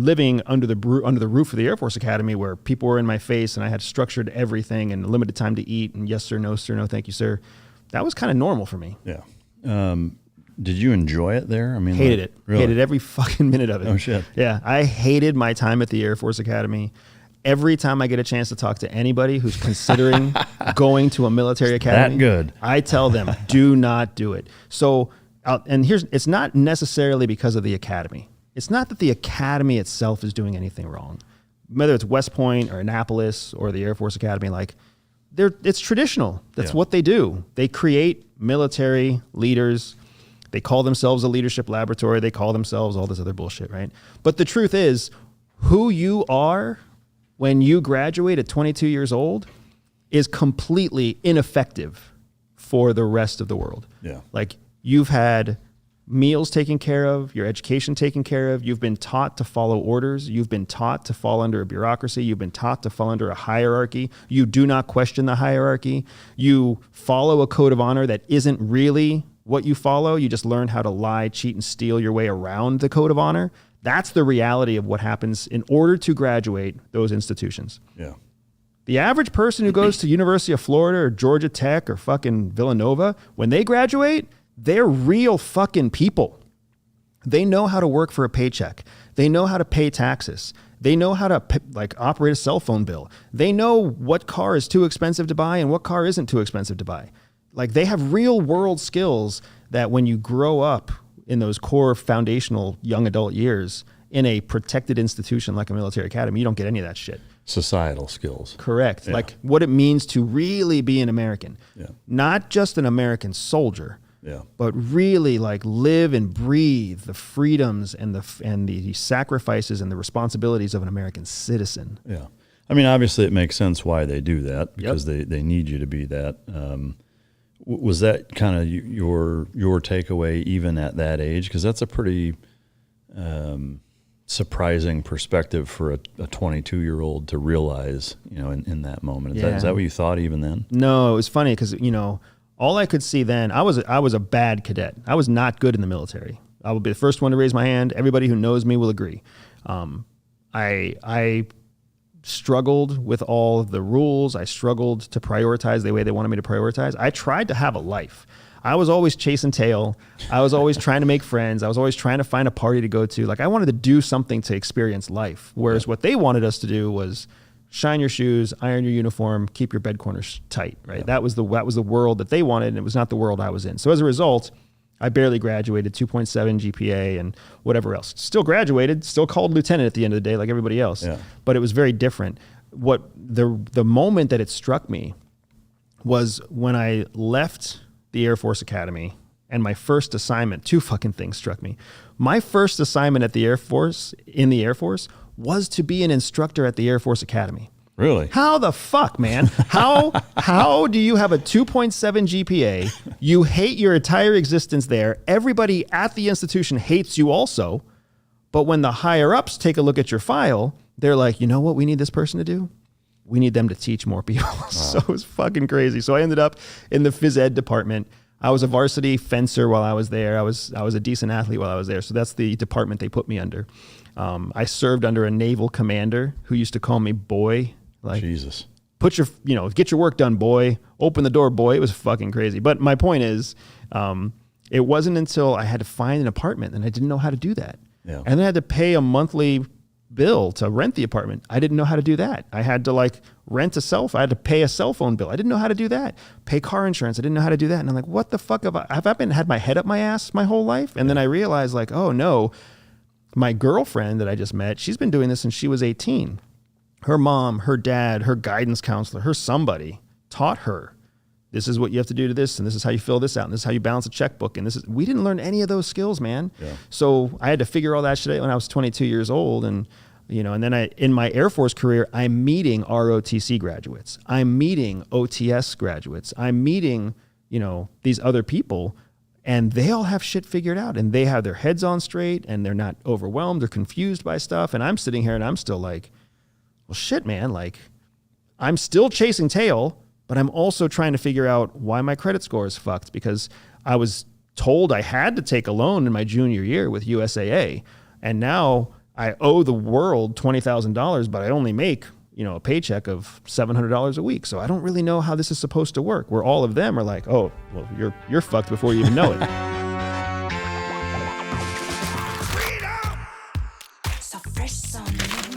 living under the roof of the Airforce Academy, where people were in my face and I had structured everything and limited time to eat and yes sir, no thank you sir. That was kind of normal for me. Yeah. Did you enjoy it there? I mean, hated it. Really? Hated every fucking minute of it. Oh shit. Yeah, I hated my time at the Airforce Academy. Every time I get a chance to talk to anybody who's considering going to a military academy, that good. I tell them, do not do it. So, and it's not necessarily because of the academy. It's not that the academy itself is doing anything wrong. Whether it's West Point or Annapolis or the Air Force Academy, like it's traditional. That's what they do. They create military leaders. They call themselves a leadership laboratory. They call themselves all this other bullshit, right? But the truth is, who you are when you graduate at 22 years old is completely ineffective for the rest of the world. Yeah. Like, you've had meals taken care of, your education taken care of, you've been taught to follow orders, you've been taught to fall under a bureaucracy, you've been taught to fall under a hierarchy, you do not question the hierarchy, you follow a code of honor that isn't really what you follow, you just learn how to lie, cheat, and steal your way around the code of honor. That's the reality of what happens in order to graduate those institutions. Yeah. The average person who goes to University of Florida or Georgia Tech or fucking Villanova, when they graduate, they're real fucking people. They know how to work for a paycheck. They know how to pay taxes. They know how to operate a cell phone bill. They know what car is too expensive to buy and what car isn't too expensive to buy. Like, they have real world skills that when you grow up in those core foundational young adult years in a protected institution like a military academy, you don't get any of that shit. Societal skills. Correct. Yeah. Like what it means to really be an American. Yeah. Not just an American soldier. Yeah. But really like live and breathe the freedoms and the sacrifices and the responsibilities of an American citizen. Yeah. I mean, obviously it makes sense why they do that, because they need you to be that. Was that kind of your takeaway even at that age? Because that's a pretty surprising perspective for a 22-year-old to realize, in that moment. Is that what you thought even then? No, it was funny because, all I could see then, I was a bad cadet. I was not good in the military. I will be the first one to raise my hand. Everybody who knows me will agree. I struggled with all the rules. I struggled to prioritize the way they wanted me to prioritize. I tried to have a life. I was always chasing tail. I was always trying to make friends. I was always trying to find a party to go to. Like, I wanted to do something to experience life. Whereas what they wanted us to do was shine your shoes, iron your uniform, keep your bed corners tight, right? Yeah. That was the world that they wanted, and it was not the world I was in. So as a result, I barely graduated, 2.7 GPA and whatever else. Still graduated, still called lieutenant at the end of the day like everybody else. Yeah. But it was very different. What the moment that it struck me was when I left the Air Force Academy and my first assignment, two fucking things struck me. My first assignment at the Air Force, was to be an instructor at the Air Force Academy. Really? How the fuck, man? How do you have a 2.7 GPA? You hate your entire existence there. Everybody at the institution hates you also. But when the higher ups take a look at your file, they're like, you know what we need this person to do? We need them to teach more people. Wow. So it was fucking crazy. So I ended up in the phys ed department. I was a varsity fencer while I was there. I was a decent athlete while I was there. So that's the department they put me under. I served under a naval commander who used to call me boy. Like, Jesus. Get your work done, boy. Open the door, boy. It was fucking crazy. But my point is, it wasn't until I had to find an apartment and I didn't know how to do that. Yeah. And then I had to pay a monthly bill to rent the apartment. I didn't know how to do that. I had to I had to pay a cell phone bill. I didn't know how to do that. Pay car insurance. I didn't know how to do that. And I'm like, what the fuck have I had my head up my ass my whole life? And then I realized oh no, my girlfriend that I just met, she's been doing this since she was 18. Her mom, her dad, her guidance counselor, her somebody taught her, this is what you have to do to this, and this is how you fill this out, and this is how you balance a checkbook, and we didn't learn any of those skills, man. Yeah. So I had to figure all that shit out when I was 22 years old, and then in my Air Force career, I'm meeting ROTC graduates, I'm meeting OTS graduates, I'm meeting, these other people, and they all have shit figured out, and they have their heads on straight, and they're not overwhelmed or confused by stuff, and I'm sitting here and I'm still like, well, shit, man, I'm still chasing tail, but I'm also trying to figure out why my credit score is fucked, because I was told I had to take a loan in my junior year with USAA. And now I owe the world $20,000, but I only make, a paycheck of $700 a week. So I don't really know how this is supposed to work, where all of them are like, oh, well, you're fucked before you even know it. So fresh on me.